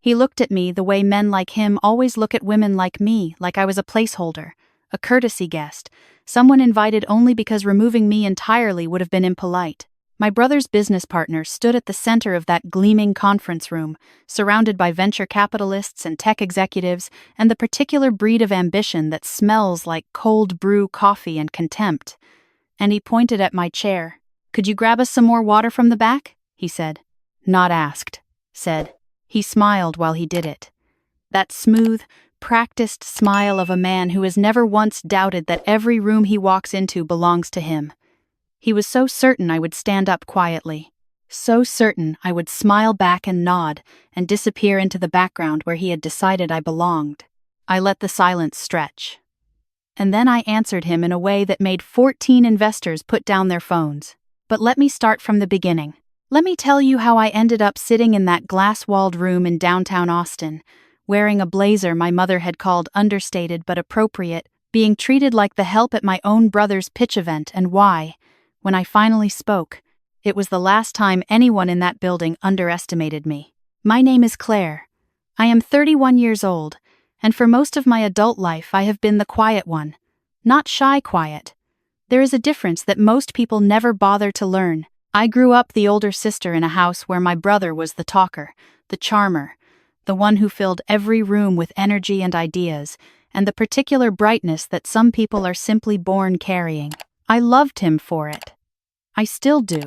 He looked at me the way men like him always look at women like me, like I was a placeholder, a courtesy guest, someone invited only because removing me entirely would have been impolite. My brother's business partner stood at the center of that gleaming conference room, surrounded by venture capitalists and tech executives, and the particular breed of ambition that smells like cold brew coffee and contempt. And he pointed at my chair. "Could you grab us some more water from the back?" he said. "Not asked," said. He smiled while he did it. That smooth, practiced smile of a man who has never once doubted that every room he walks into belongs to him. He was so certain I would stand up quietly. So certain I would smile back and nod and disappear into the background where he had decided I belonged. I let the silence stretch. And then I answered him in a way that made 14 investors put down their phones. But let me start from the beginning. Let me tell you how I ended up sitting in that glass-walled room in downtown Austin, wearing a blazer my mother had called understated but appropriate, being treated like the help at my own brother's pitch event, and why, when I finally spoke, it was the last time anyone in that building underestimated me. My name is Claire. I am 31 years old, and for most of my adult life I have been the quiet one. Not shy quiet. There is a difference that most people never bother to learn. I grew up the older sister in a house where my brother was the talker, the charmer, the one who filled every room with energy and ideas, and the particular brightness that some people are simply born carrying. I loved him for it. I still do.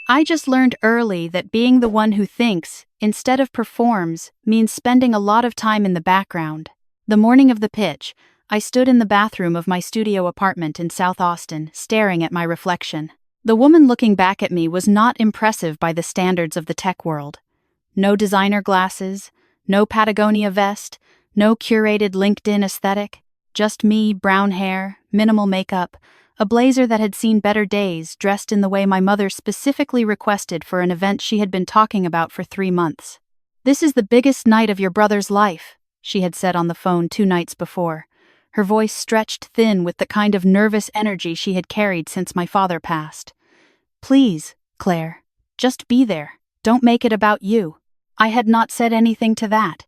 I just learned early that being the one who thinks, instead of performs, means spending a lot of time in the background. The morning of the pitch, I stood in the bathroom of my studio apartment in South Austin, staring at my reflection. The woman looking back at me was not impressive by the standards of the tech world. No designer glasses, no Patagonia vest, no curated LinkedIn aesthetic, just me, brown hair, minimal makeup, a blazer that had seen better days, dressed in the way my mother specifically requested for an event she had been talking about for 3 months. "This is the biggest night of your brother's life," she had said on the phone 2 nights before. Her voice stretched thin with the kind of nervous energy she had carried since my father passed. "Please, Claire, just be there. Don't make it about you." I had not said anything to that.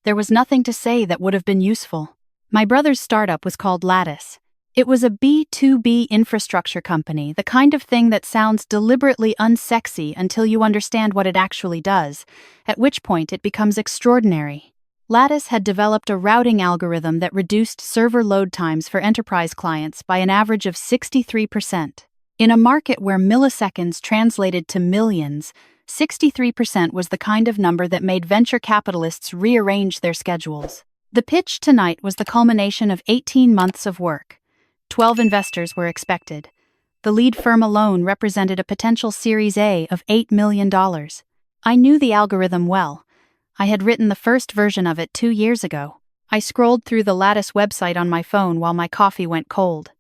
There was nothing to say that would have been useful. My brother's startup was called Lattice. It was a B2B infrastructure company, the kind of thing that sounds deliberately unsexy until you understand what it actually does, at which point it becomes extraordinary. Lattice had developed a routing algorithm that reduced server load times for enterprise clients by an average of 63%. In a market where milliseconds translated to millions, 63% was the kind of number that made venture capitalists rearrange their schedules. The pitch tonight was the culmination of 18 months of work. 12 investors were expected. The lead firm alone represented a potential Series A of $8 million. I knew the algorithm well. I had written the first version of it 2 years ago. I scrolled through the Lattice website on my phone while my coffee went cold.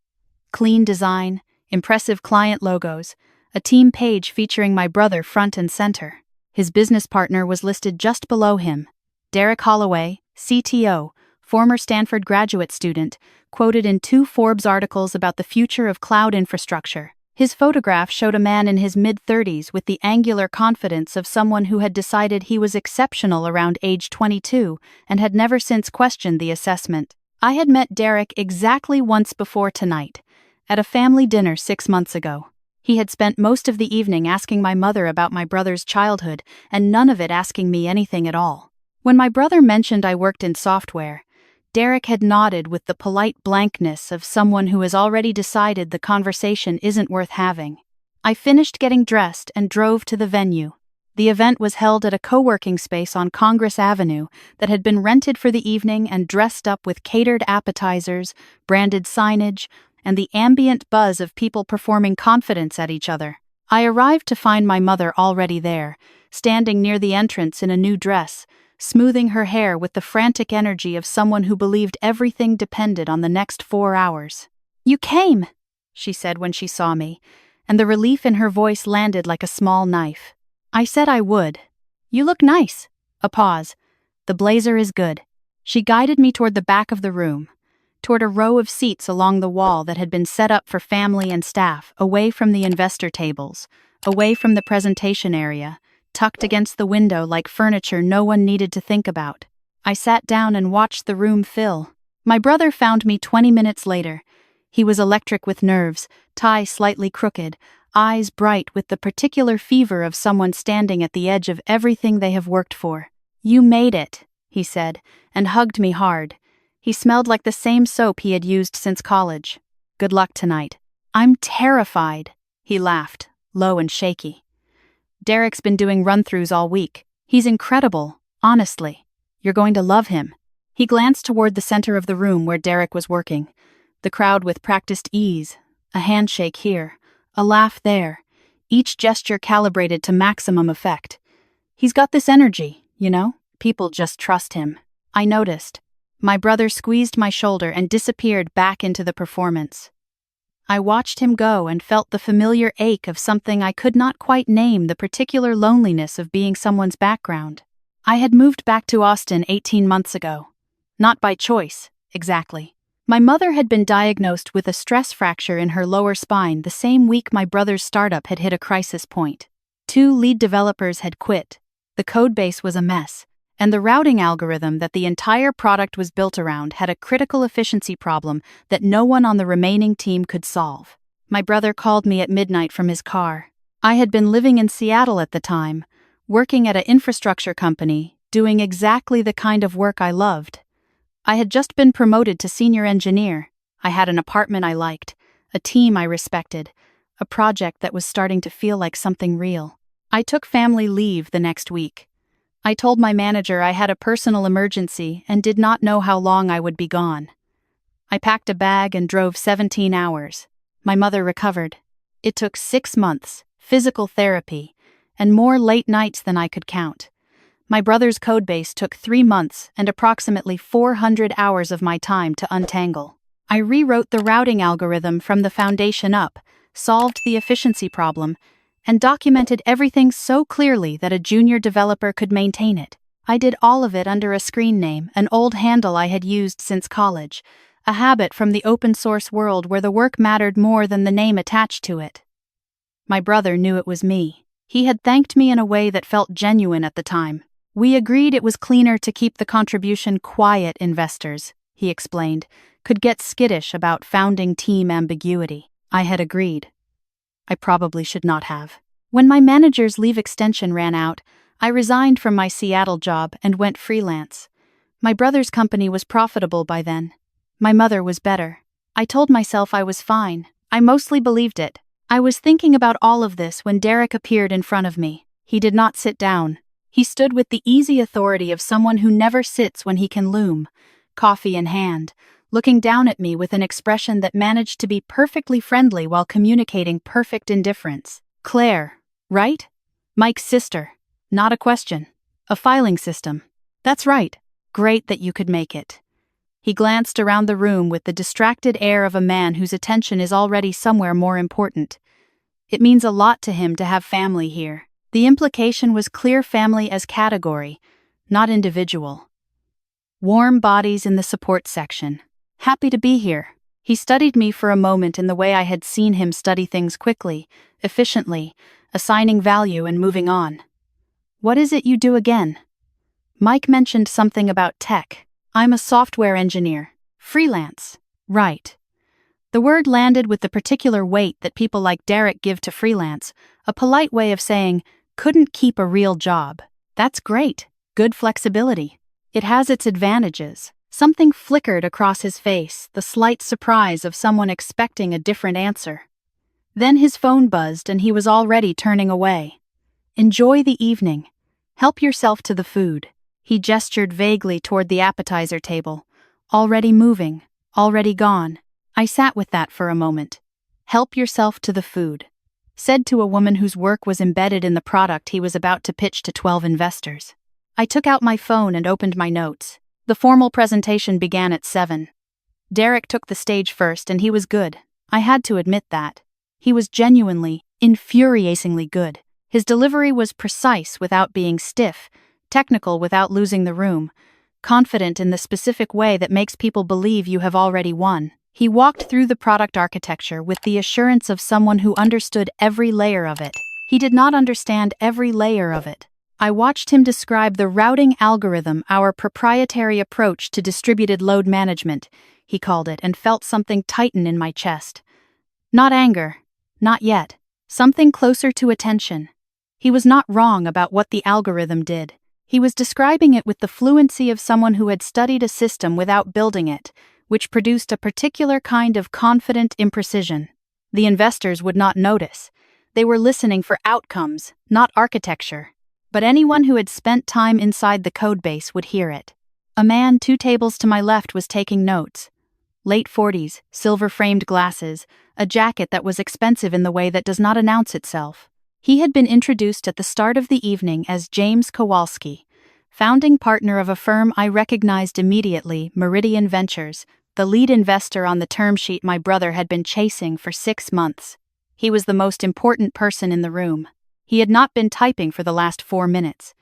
Clean design, impressive client logos, a team page featuring my brother front and center. His business partner was listed just below him. Derek Holloway, CTO, former Stanford graduate student, quoted in 2 Forbes articles about the future of cloud infrastructure. His photograph showed a man in his mid-30s with the angular confidence of someone who had decided he was exceptional around age 22 and had never since questioned the assessment. I had met Derek exactly once before tonight, at a family dinner 6 months ago. He had spent most of the evening asking my mother about my brother's childhood, and none of it asking me anything at all. When my brother mentioned I worked in software, Derek had nodded with the polite blankness of someone who has already decided the conversation isn't worth having. I finished getting dressed and drove to the venue. The event was held at a co-working space on Congress Avenue that had been rented for the evening and dressed up with catered appetizers, branded signage, and the ambient buzz of people performing confidence at each other. I arrived to find my mother already there, standing near the entrance in a new dress, smoothing her hair with the frantic energy of someone who believed everything depended on the next 4 hours. "You came," she said when she saw me, and the relief in her voice landed like a small knife. I said I would. "You look nice." A pause. "The blazer is good." She guided me toward the back of the room, toward a row of seats along the wall that had been set up for family and staff, away from the investor tables, away from the presentation area, tucked against the window like furniture no one needed to think about. I sat down and watched the room fill. My brother found me 20 minutes later. He was electric with nerves, tie slightly crooked, eyes bright with the particular fever of someone standing at the edge of everything they have worked for. "You made it," he said, and hugged me hard. He smelled like the same soap he had used since college. "Good luck tonight." "I'm terrified," he laughed, low and shaky. "Derek's been doing run-throughs all week. He's incredible, honestly. You're going to love him." He glanced toward the center of the room where Derek was working. The crowd with practiced ease, a handshake here, a laugh there, each gesture calibrated to maximum effect. "He's got this energy, you know? People just trust him." I noticed. My brother squeezed my shoulder and disappeared back into the performance. I watched him go and felt the familiar ache of something I could not quite name, the particular loneliness of being someone's background. I had moved back to Austin 18 months ago. Not by choice, exactly. My mother had been diagnosed with a stress fracture in her lower spine the same week my brother's startup had hit a crisis point. 2 lead developers had quit. The codebase was a mess, and the routing algorithm that the entire product was built around had a critical efficiency problem that no one on the remaining team could solve. My brother called me at midnight from his car. I had been living in Seattle at the time, working at an infrastructure company, doing exactly the kind of work I loved. I had just been promoted to senior engineer. I had an apartment I liked, a team I respected, a project that was starting to feel like something real. I took family leave the next week. I told my manager I had a personal emergency and did not know how long I would be gone. I packed a bag and drove 17 hours. My mother recovered. It took 6 months, physical therapy, and more late nights than I could count. My brother's codebase took 3 months and approximately 400 hours of my time to untangle. I rewrote the routing algorithm from the foundation up, solved the efficiency problem, and documented everything so clearly that a junior developer could maintain it. I did all of it under a screen name, an old handle I had used since college, a habit from the open source world where the work mattered more than the name attached to it. My brother knew it was me. He had thanked me in a way that felt genuine at the time. "We agreed it was cleaner to keep the contribution quiet. Investors," he explained, "could get skittish about founding team ambiguity." I had agreed. I probably should not have. When my manager's leave extension ran out, I resigned from my Seattle job and went freelance. My brother's company was profitable by then. My mother was better. I told myself I was fine. I mostly believed it. I was thinking about all of this when Derek appeared in front of me. He did not sit down. He stood with the easy authority of someone who never sits when he can loom, coffee in hand, looking down at me with an expression that managed to be perfectly friendly while communicating perfect indifference. "Claire, right? Mike's sister. Not a question. A filing system. That's right. Great that you could make it." He glanced around the room with the distracted air of a man whose attention is already somewhere more important. It means a lot to him to have family here. The implication was clear: family as category, not individual. Warm bodies in the support section. "Happy to be here." He studied me for a moment in the way I had seen him study things quickly, efficiently, assigning value and moving on. "What is it you do again?" Mike mentioned something about tech. "I'm a software engineer. Freelance." "Right." The word landed with the particular weight that people like Derek give to freelance, a polite way of saying, "couldn't keep a real job." That's great. Good flexibility. It has its advantages. Something flickered across his face, the slight surprise of someone expecting a different answer. Then his phone buzzed and he was already turning away. "Enjoy the evening. Help yourself to the food." He gestured vaguely toward the appetizer table. Already moving, already gone. I sat with that for a moment. Help yourself to the food. Said to a woman whose work was embedded in the product he was about to pitch to 12 investors. I took out my phone and opened my notes. The formal presentation began at 7. Derek took the stage first and he was good. I had to admit that. He was genuinely, infuriatingly good. His delivery was precise without being stiff, technical without losing the room, confident in the specific way that makes people believe you have already won. He walked through the product architecture with the assurance of someone who understood every layer of it. He did not understand every layer of it. I watched him describe the routing algorithm, our proprietary approach to distributed load management, he called it, and felt something tighten in my chest. Not anger. Not yet. Something closer to attention. He was not wrong about what the algorithm did. He was describing it with the fluency of someone who had studied a system without building it, which produced a particular kind of confident imprecision. The investors would not notice. They were listening for outcomes, not architecture. But anyone who had spent time inside the codebase would hear it. A man 2 tables to my left was taking notes. Late 40s, silver-framed glasses, a jacket that was expensive in the way that does not announce itself. He had been introduced at the start of the evening as James Kowalski, founding partner of a firm I recognized immediately, Meridian Ventures, the lead investor on the term sheet my brother had been chasing for 6 months. He was the most important person in the room. He had not been typing for the last 4 minutes.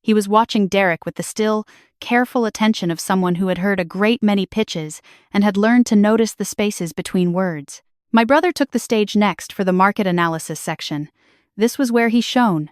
He was watching Derek with the still, careful attention of someone who had heard a great many pitches and had learned to notice the spaces between words. My brother took the stage next for the market analysis section. This was where he shone,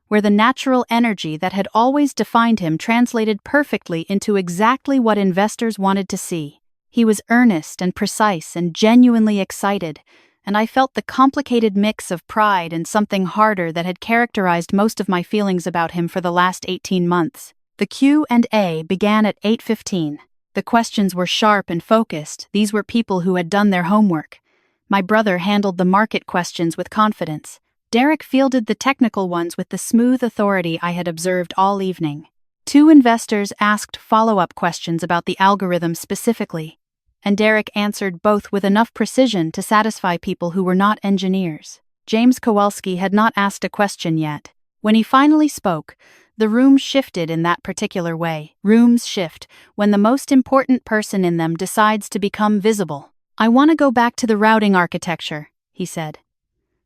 where the natural energy that had always defined him translated perfectly into exactly what investors wanted to see. He was earnest and precise and genuinely excited, and I felt the complicated mix of pride and something harder that had characterized most of my feelings about him for the last 18 months. The Q&A began at 8:15. The questions were sharp and focused. These were people who had done their homework. My brother handled the market questions with confidence. Derek fielded the technical ones with the smooth authority I had observed all evening. 2 investors asked follow-up questions about the algorithm specifically, and Derek answered both with enough precision to satisfy people who were not engineers. James Kowalski had not asked a question yet. When he finally spoke, the room shifted in that particular way. Rooms shift when the most important person in them decides to become visible. "I want to go back to the routing architecture," he said.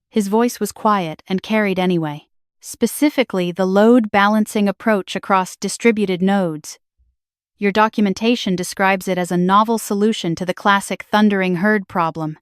His voice was quiet and carried anyway. Specifically, the load balancing approach across distributed nodes. "Your documentation describes it as a novel solution to the classic thundering herd problem."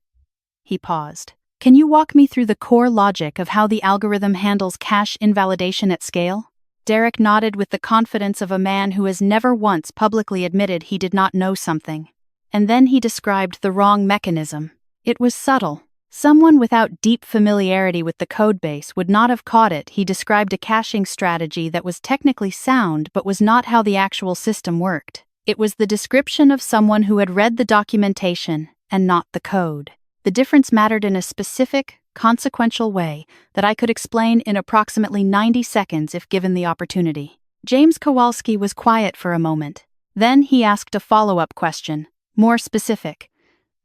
He paused. "Can you walk me through the core logic of how the algorithm handles cache invalidation at scale?" Derek nodded with the confidence of a man who has never once publicly admitted he did not know something. And then he described the wrong mechanism. It was subtle. Someone without deep familiarity with the codebase would not have caught it. He described a caching strategy that was technically sound but was not how the actual system worked. It was the description of someone who had read the documentation and not the code. The difference mattered in a specific, consequential way that I could explain in approximately 90 seconds if given the opportunity. James Kowalski was quiet for a moment. Then he asked a follow-up question, more specific,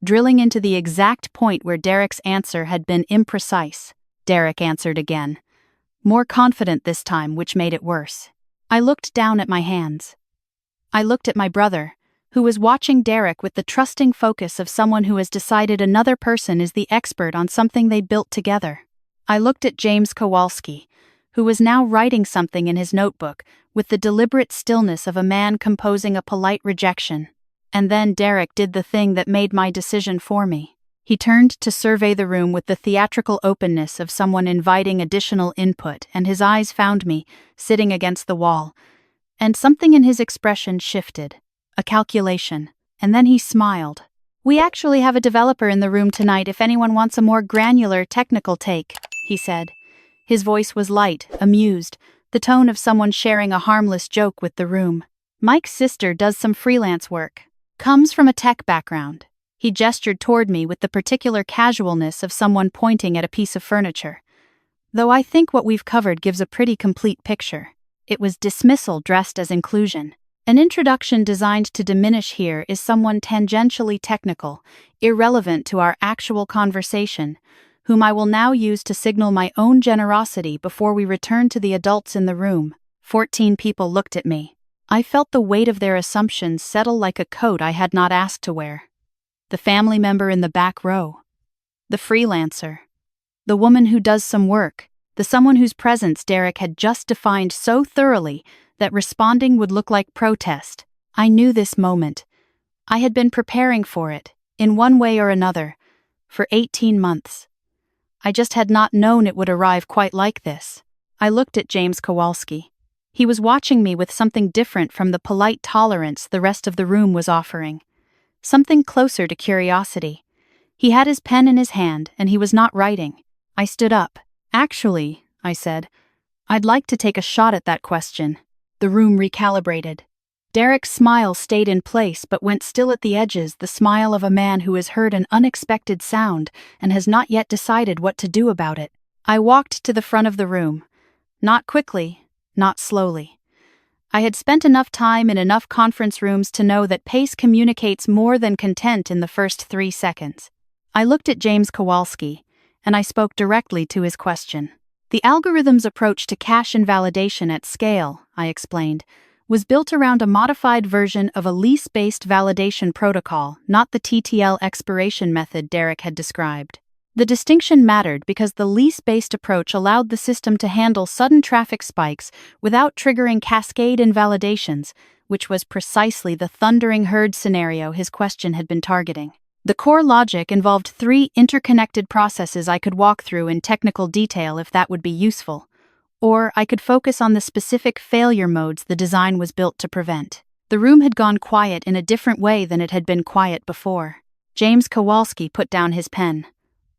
drilling into the exact point where Derek's answer had been imprecise. Derek answered again, more confident this time, which made it worse. I looked down at my hands. I looked at my brother, who was watching Derek with the trusting focus of someone who has decided another person is the expert on something they built together. I looked at James Kowalski, who was now writing something in his notebook with the deliberate stillness of a man composing a polite rejection. And then Derek did the thing that made my decision for me. He turned to survey the room with the theatrical openness of someone inviting additional input, and his eyes found me, sitting against the wall. And something in his expression shifted. A calculation. And then he smiled. "We actually have a developer in the room tonight if anyone wants a more granular technical take," he said. His voice was light, amused, the tone of someone sharing a harmless joke with the room. "Mike's sister does some freelance work. Comes from a tech background." He gestured toward me with the particular casualness of someone pointing at a piece of furniture. Though I think what we've covered gives a pretty complete picture. It was dismissal dressed as inclusion. An introduction designed to diminish here is someone tangentially technical, irrelevant to our actual conversation, whom I will now use to signal my own generosity before we return to the adults in the room. 14 people looked at me. I felt the weight of their assumptions settle like a coat I had not asked to wear. The family member in the back row. The freelancer. The woman who does some work. The someone whose presence Derek had just defined so thoroughly that responding would look like protest. I knew this moment. I had been preparing for it, in one way or another, for 18 months. I just had not known it would arrive quite like this. I looked at James Kowalski. He was watching me with something different from the polite tolerance the rest of the room was offering. Something closer to curiosity. He had his pen in his hand, and he was not writing. I stood up. "Actually," I said, "I'd like to take a shot at that question." The room recalibrated. Derek's smile stayed in place but went still at the edges, the smile of a man who has heard an unexpected sound and has not yet decided what to do about it. I walked to the front of the room. Not quickly, not slowly. I had spent enough time in enough conference rooms to know that pace communicates more than content in the first 3 seconds. I looked at James Kowalski, and I spoke directly to his question. The algorithm's approach to cache invalidation at scale, I explained, was built around a modified version of a lease-based validation protocol, not the TTL expiration method Derek had described. The distinction mattered because the lease-based approach allowed the system to handle sudden traffic spikes without triggering cascade invalidations, which was precisely the thundering herd scenario his question had been targeting. The core logic involved 3 interconnected processes I could walk through in technical detail if that would be useful. Or I could focus on the specific failure modes the design was built to prevent. The room had gone quiet in a different way than it had been quiet before. James Kowalski put down his pen.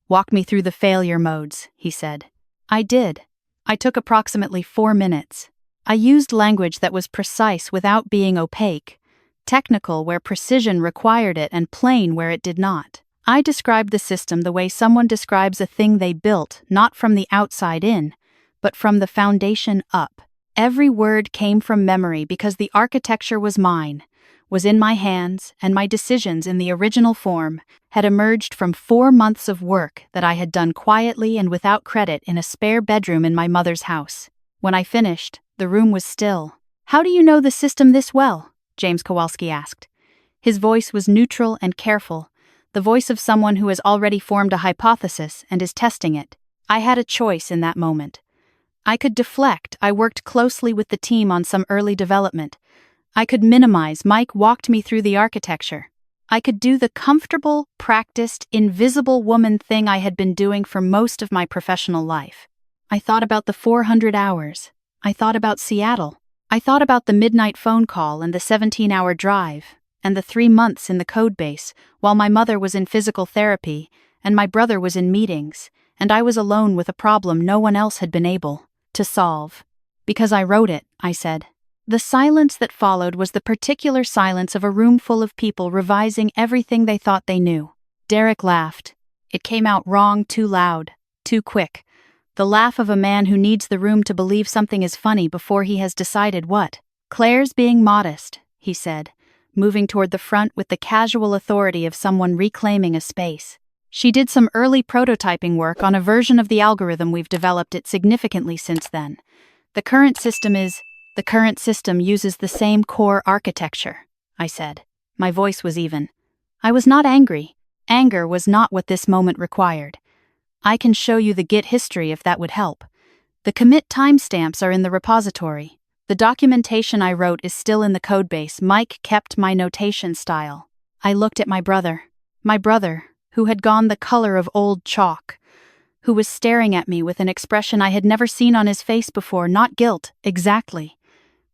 "Walk me through the failure modes," he said. I did. I took approximately 4 minutes. I used language that was precise without being opaque, technical where precision required it and plain where it did not. I described the system the way someone describes a thing they built, not from the outside in, but from the foundation up. Every word came from memory because the architecture was mine, was in my hands, and my decisions in the original form had emerged from 4 months of work that I had done quietly and without credit in a spare bedroom in my mother's house. When I finished, the room was still. "How do you know the system this well?" James Kowalski asked. His voice was neutral and careful, the voice of someone who has already formed a hypothesis and is testing it. I had a choice in that moment. I could deflect. I worked closely with the team on some early development. I could minimize. Mike walked me through the architecture. I could do the comfortable, practiced, invisible woman thing I had been doing for most of my professional life. I thought about the 400 hours. I thought about Seattle. I thought about the midnight phone call and the 17-hour drive, and the 3 months in the code base while my mother was in physical therapy and my brother was in meetings, and I was alone with a problem no one else had been able to solve. "Because I wrote it," I said. The silence that followed was the particular silence of a room full of people revising everything they thought they knew. Derek laughed. It came out wrong, too loud, too quick. The laugh of a man who needs the room to believe something is funny before he has decided what. "Claire's being modest," he said, moving toward the front with the casual authority of someone reclaiming a space. "She did some early prototyping work on a version of the algorithm. We've developed it significantly since then. The current system uses the same core architecture," I said. My voice was even. I was not angry. Anger was not what this moment required. "I can show you the Git history if that would help. The commit timestamps are in the repository. The documentation I wrote is still in the codebase. Mike kept my notation style." I looked at my brother, who had gone the color of old chalk, who was staring at me with an expression I had never seen on his face before. Not guilt, exactly.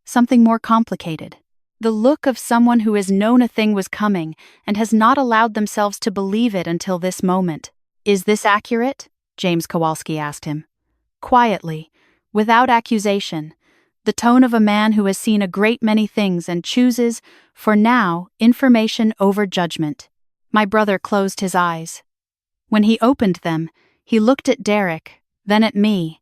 Something more complicated. The look of someone who has known a thing was coming and has not allowed themselves to believe it until this moment. "Is this accurate?" James Kowalski asked him. Quietly, without accusation, the tone of a man who has seen a great many things and chooses, for now, information over judgment. My brother closed his eyes. When he opened them, he looked at Derek, then at me,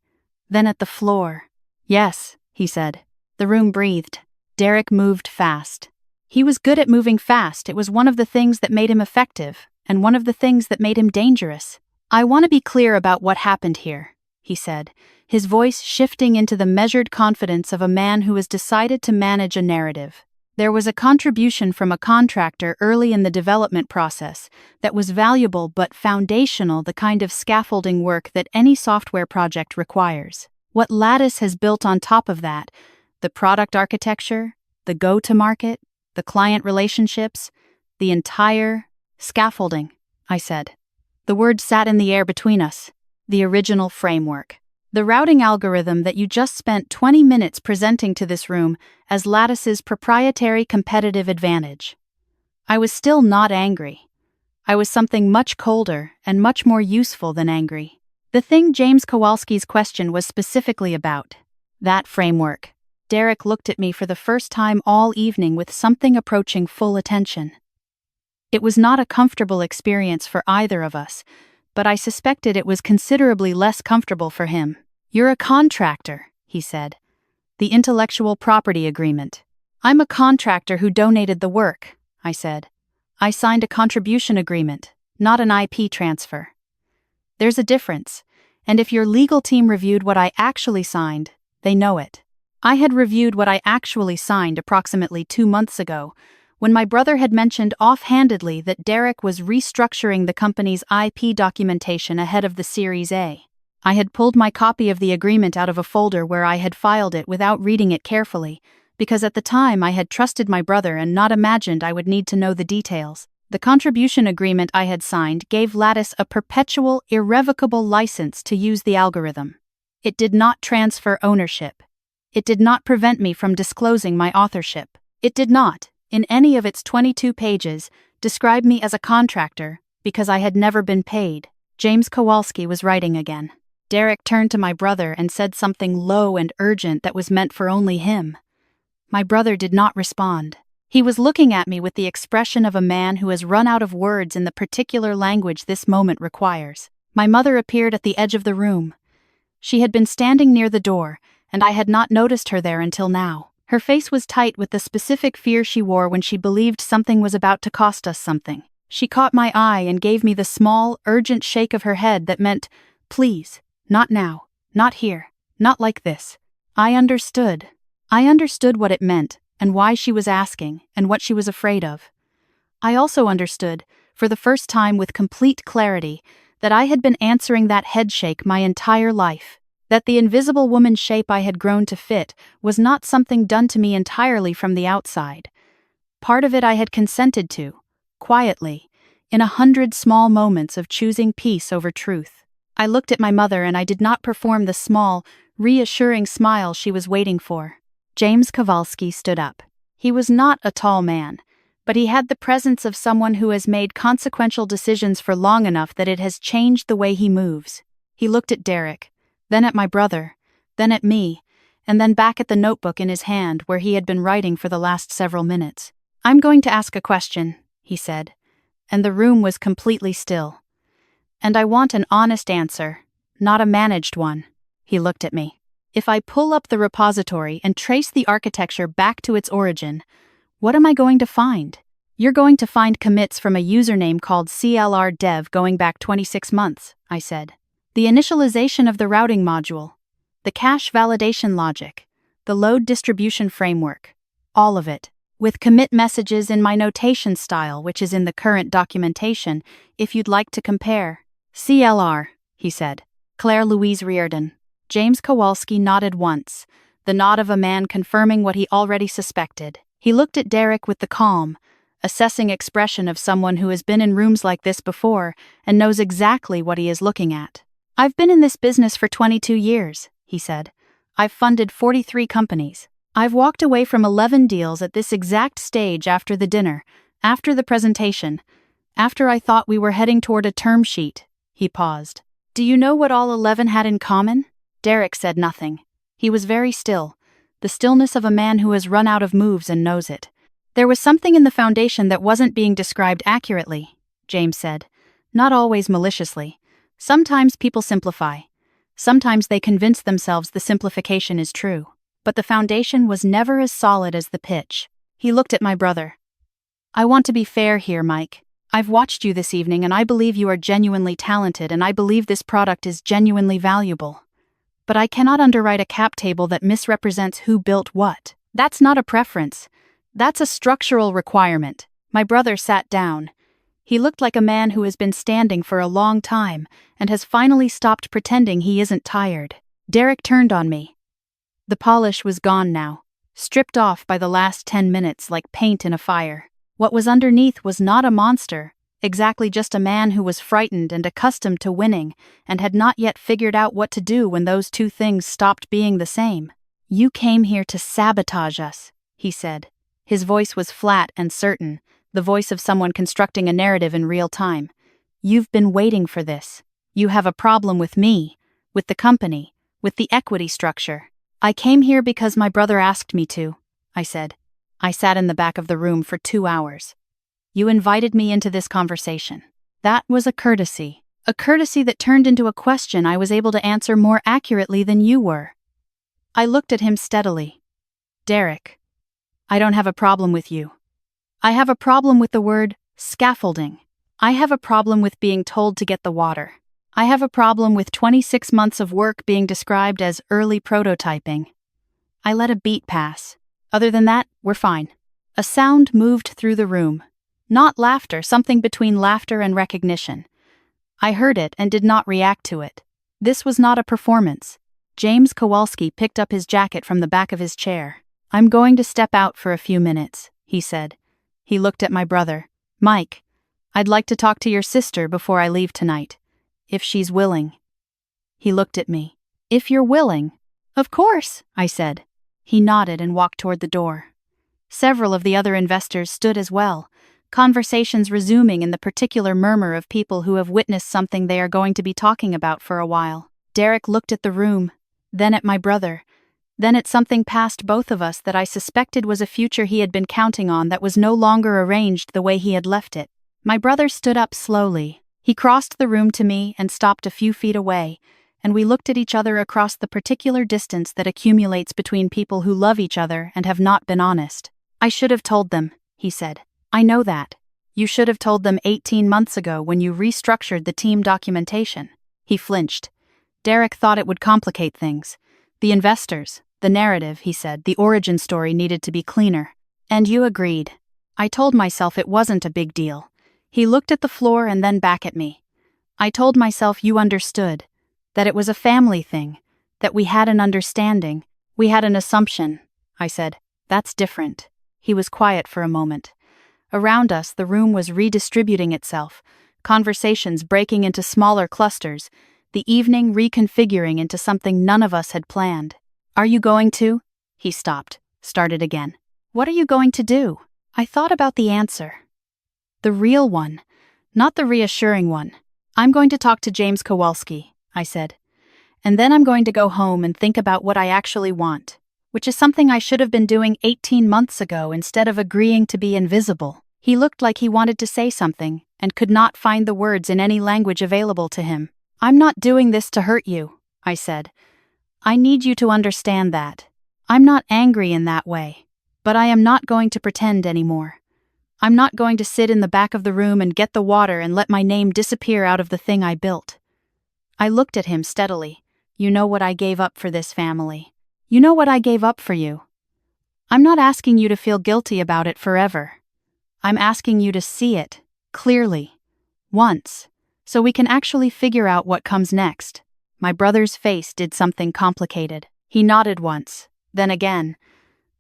then at the floor. "Yes," he said. The room breathed. Derek moved fast. He was good at moving fast. It was one of the things that made him effective, and one of the things that made him dangerous. "I want to be clear about what happened here," he said, his voice shifting into the measured confidence of a man who has decided to manage a narrative. There was a contribution from a contractor early in the development process that was valuable but foundational, the kind of scaffolding work that any software project requires. What Lattice has built on top of that, the product architecture, the go-to-market, the client relationships, the entire scaffolding, I said. The word sat in the air between us. The original framework. The routing algorithm that you just spent 20 minutes presenting to this room as Lattice's proprietary competitive advantage. I was still not angry. I was something much colder and much more useful than angry. The thing James Kowalski's question was specifically about. That framework. Derek looked at me for the first time all evening with something approaching full attention. It was not a comfortable experience for either of us, but I suspected it was considerably less comfortable for him. "You're a contractor," he said. "The intellectual property agreement." "I'm a contractor who donated the work," I said. "I signed a contribution agreement, not an IP transfer." There's a difference, and if your legal team reviewed what I actually signed, they know it. I had reviewed what I actually signed approximately 2 months ago, when my brother had mentioned offhandedly that Derek was restructuring the company's IP documentation ahead of the Series A. I had pulled my copy of the agreement out of a folder where I had filed it without reading it carefully, because at the time I had trusted my brother and not imagined I would need to know the details. The contribution agreement I had signed gave Lattice a perpetual, irrevocable license to use the algorithm. It did not transfer ownership. It did not prevent me from disclosing my authorship. It did not, in any of its 22 pages, describe me as a contractor, because I had never been paid. James Kowalski was writing again. Derek turned to my brother and said something low and urgent that was meant for only him. My brother did not respond. He was looking at me with the expression of a man who has run out of words in the particular language this moment requires. My mother appeared at the edge of the room. She had been standing near the door, and I had not noticed her there until now. Her face was tight with the specific fear she wore when she believed something was about to cost us something. She caught my eye and gave me the small, urgent shake of her head that meant, "Please, not now, not here, not like this." I understood. I understood what it meant, and why she was asking, and what she was afraid of. I also understood, for the first time with complete clarity, that I had been answering that headshake my entire life. That the invisible woman shape I had grown to fit was not something done to me entirely from the outside. Part of it I had consented to, quietly, in 100 small moments of choosing peace over truth. I looked at my mother and I did not perform the small, reassuring smile she was waiting for. James Kowalski stood up. He was not a tall man, but he had the presence of someone who has made consequential decisions for long enough that it has changed the way he moves. He looked at Derek, then at my brother, then at me, and then back at the notebook in his hand where he had been writing for the last several minutes. "I'm going to ask a question," he said, and the room was completely still. "And I want an honest answer, not a managed one." He looked at me. "If I pull up the repository and trace the architecture back to its origin, what am I going to find?" "You're going to find commits from a username called CLR-dev going back 26 months, I said. "The initialization of the routing module, the cache validation logic, the load distribution framework, all of it, with commit messages in my notation style, which is in the current documentation, if you'd like to compare." "CLR," he said. "Claire Louise Riordan." James Kowalski nodded once, the nod of a man confirming what he already suspected. He looked at Derek with the calm, assessing expression of someone who has been in rooms like this before and knows exactly what he is looking at. "I've been in this business for 22 years, he said. "I've funded 43 companies. I've walked away from 11 deals at this exact stage after the dinner, after the presentation, after I thought we were heading toward a term sheet." He paused. "Do you know what all 11 had in common?" Derek said nothing. He was very still, the stillness of a man who has run out of moves and knows it. "There was something in the foundation that wasn't being described accurately," James said, not always maliciously. "Sometimes people simplify. Sometimes they convince themselves the simplification is true. But the foundation was never as solid as the pitch." He looked at my brother. "I want to be fair here, Mike. I've watched you this evening and I believe you are genuinely talented and I believe this product is genuinely valuable. But I cannot underwrite a cap table that misrepresents who built what. That's not a preference. That's a structural requirement." My brother sat down. He looked like a man who has been standing for a long time and has finally stopped pretending he isn't tired. Derek turned on me. The polish was gone now, stripped off by the last 10 minutes like paint in a fire. What was underneath was not a monster, Exactly, just a man who was frightened and accustomed to winning, and had not yet figured out what to do when those two things stopped being the same. "You came here to sabotage us," he said. His voice was flat and certain, the voice of someone constructing a narrative in real time. "You've been waiting for this. You have a problem with me, with the company, with the equity structure." "I came here because my brother asked me to," I said. "I sat in the back of the room for 2 hours. You invited me into this conversation. That was a courtesy that turned into a question I was able to answer more accurately than you were." I looked at him steadily. "Derek, I don't have a problem with you. I have a problem with the word scaffolding. I have a problem with being told to get the water. I have a problem with 26 months of work being described as early prototyping." I let a beat pass. "Other than that, we're fine." A sound moved through the room. Not laughter, something between laughter and recognition. I heard it and did not react to it. This was not a performance. James Kowalski picked up his jacket from the back of his chair. "I'm going to step out for a few minutes," he said. He looked at my brother. "Mike, I'd like to talk to your sister before I leave tonight. If she's willing." He looked at me. "If you're willing?" "Of course," I said. He nodded and walked toward the door. Several of the other investors stood as well, conversations resuming in the particular murmur of people who have witnessed something they are going to be talking about for a while. Derek looked at the room, then at my brother, then at something past both of us that I suspected was a future he had been counting on that was no longer arranged the way he had left it. My brother stood up slowly. He crossed the room to me and stopped a few feet away, and we looked at each other across the particular distance that accumulates between people who love each other and have not been honest. "I should have told them," he said. "I know that. You should have told them 18 months ago when you restructured the team documentation." He flinched. "Derek thought it would complicate things. The investors, the narrative," he said, "the origin story needed to be cleaner. And you agreed." I told myself it wasn't a big deal. He looked at the floor and then back at me. I told myself you understood, that it was a family thing, that we had an understanding, we had an assumption. I said, "That's different." He was quiet for a moment. Around us, the room was redistributing itself, conversations breaking into smaller clusters, the evening reconfiguring into something none of us had planned. "Are you going to?" He stopped, started again. "What are you going to do?" I thought about the answer. The real one, not the reassuring one. "I'm going to talk to James Kowalski," I said. "And then I'm going to go home and think about what I actually want, which is something I should have been doing 18 months ago instead of agreeing to be invisible." He looked like he wanted to say something and could not find the words in any language available to him. "I'm not doing this to hurt you," I said. "I need you to understand that. I'm not angry in that way, but I am not going to pretend anymore. I'm not going to sit in the back of the room and get the water and let my name disappear out of the thing I built." I looked at him steadily. "You know what I gave up for this family. You know what I gave up for you. I'm not asking you to feel guilty about it forever. I'm asking you to see it, clearly, once, so we can actually figure out what comes next." My brother's face did something complicated. He nodded once, then again,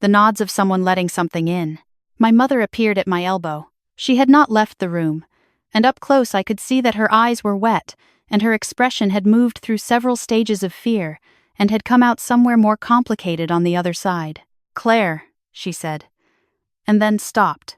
the nods of someone letting something in. My mother appeared at my elbow. She had not left the room, and up close I could see that her eyes were wet, and her expression had moved through several stages of fear, and had come out somewhere more complicated on the other side. "Claire," she said, and then stopped,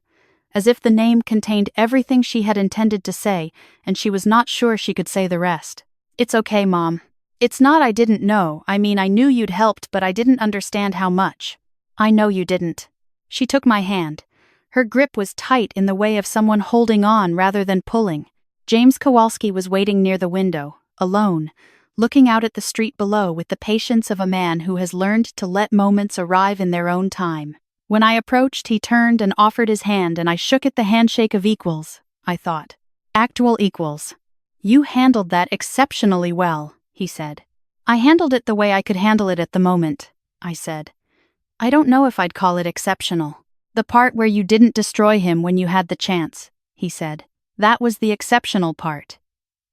as if the name contained everything she had intended to say, and she was not sure she could say the rest. "It's okay, Mom. It's not I didn't know, I mean I knew you'd helped but I didn't understand how much." "I know you didn't." She took my hand. Her grip was tight in the way of someone holding on rather than pulling. James Kowalski was waiting near the window, alone, looking out at the street below with the patience of a man who has learned to let moments arrive in their own time. When I approached, he turned and offered his hand, and I shook it, the handshake of equals, I thought. Actual equals. "You handled that exceptionally well," he said. "I handled it the way I could handle it at the moment," I said. "I don't know if I'd call it exceptional. The part where you didn't destroy him when you had the chance," he said. "That was the exceptional part."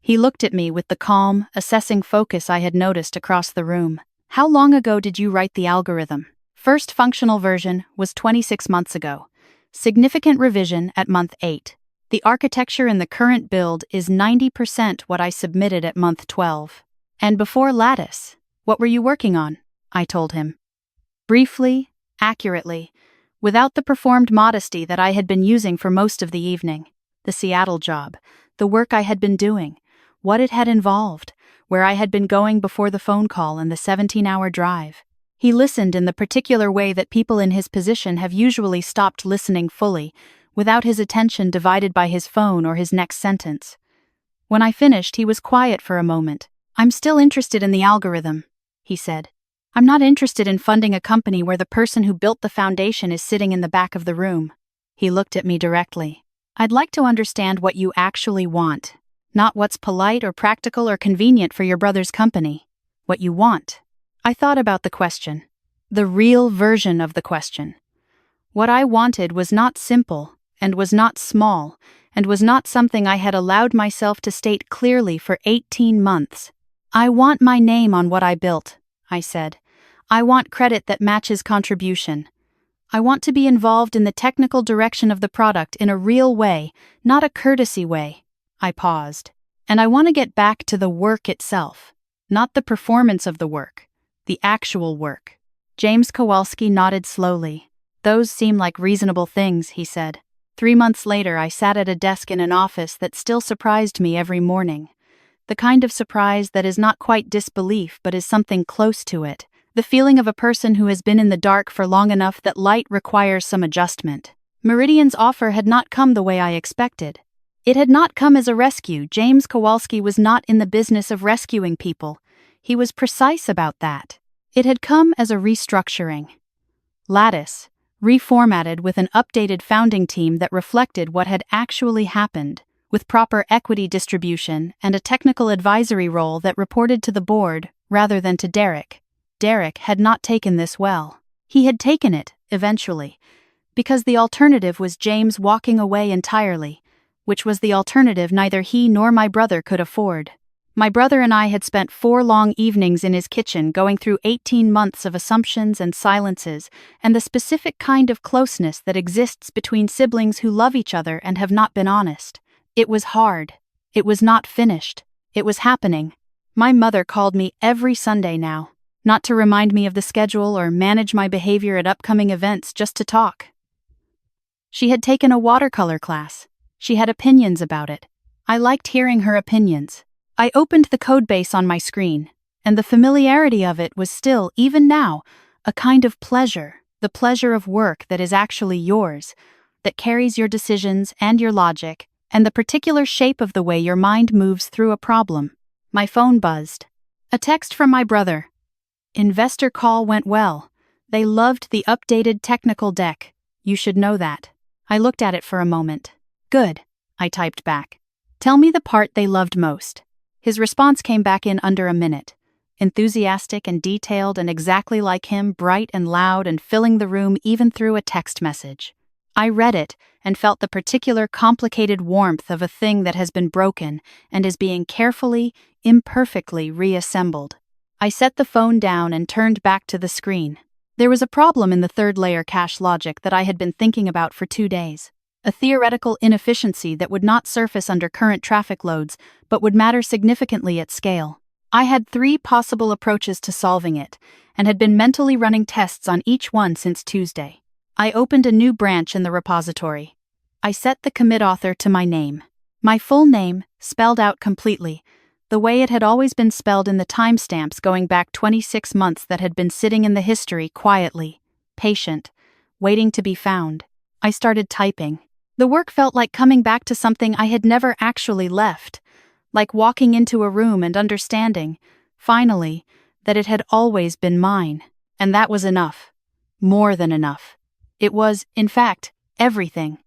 He looked at me with the calm, assessing focus I had noticed across the room. "How long ago did you write the algorithm?" "First functional version was 26 months ago. Significant revision at month 8. The architecture in the current build is 90% what I submitted at month 12. And before Lattice, what were you working on? I told him. Briefly, accurately, without the performed modesty that I had been using for most of the evening. The Seattle job, the work I had been doing, what it had involved, where I had been going before the phone call and the 17-hour drive. He listened in the particular way that people in his position have usually stopped listening fully, without his attention divided by his phone or his next sentence. When I finished, he was quiet for a moment. "I'm still interested in the algorithm," he said. "I'm not interested in funding a company where the person who built the foundation is sitting in the back of the room." He looked at me directly. "I'd like to understand what you actually want, not what's polite or practical or convenient for your brother's company. What you want." I thought about the question, the real version of the question. What I wanted was not simple, and was not small, and was not something I had allowed myself to state clearly for 18 months. "I want my name on what I built," I said. "I want credit that matches contribution. I want to be involved in the technical direction of the product in a real way, not a courtesy way." I paused. "And I want to get back to the work itself, not the performance of the work, the actual work." James Kowalski nodded slowly. "Those seem like reasonable things," he said. 3 months later, I sat at a desk in an office that still surprised me every morning. The kind of surprise that is not quite disbelief but is something close to it. The feeling of a person who has been in the dark for long enough that light requires some adjustment. Meridian's offer had not come the way I expected. It had not come as a rescue. James Kowalski was not in the business of rescuing people. He was precise about that. It had come as a restructuring. Lattice, reformatted with an updated founding team that reflected what had actually happened, with proper equity distribution and a technical advisory role that reported to the board rather than to Derek. Derek had not taken this well. He had taken it, eventually, because the alternative was James walking away entirely, which was the alternative neither he nor my brother could afford. My brother and I had spent 4 long evenings in his kitchen going through 18 months of assumptions and silences and the specific kind of closeness that exists between siblings who love each other and have not been honest. It was hard. It was not finished. It was happening. My mother called me every Sunday now, not to remind me of the schedule or manage my behavior at upcoming events, just to talk. She had taken a watercolor class. She had opinions about it. I liked hearing her opinions. I opened the codebase on my screen, and the familiarity of it was still, even now, a kind of pleasure, the pleasure of work that is actually yours, that carries your decisions and your logic, and the particular shape of the way your mind moves through a problem. My phone buzzed. A text from my brother. "Investor call went well. They loved the updated technical deck. You should know that." I looked at it for a moment. "Good," I typed back. "Tell me the part they loved most." His response came back in under a minute. Enthusiastic and detailed and exactly like him, bright and loud and filling the room even through a text message. I read it and felt the particular complicated warmth of a thing that has been broken and is being carefully, imperfectly reassembled. I set the phone down and turned back to the screen. There was a problem in the third layer cache logic that I had been thinking about for 2 days. A theoretical inefficiency that would not surface under current traffic loads, but would matter significantly at scale. I had 3 possible approaches to solving it, and had been mentally running tests on each one since Tuesday. I opened a new branch in the repository. I set the commit author to my name. My full name, spelled out completely, the way it had always been spelled in the timestamps going back 26 months that had been sitting in the history quietly, patient, waiting to be found. I started typing. The work felt like coming back to something I had never actually left, like walking into a room and understanding, finally, that it had always been mine, and that was enough. More than enough. It was, in fact, everything.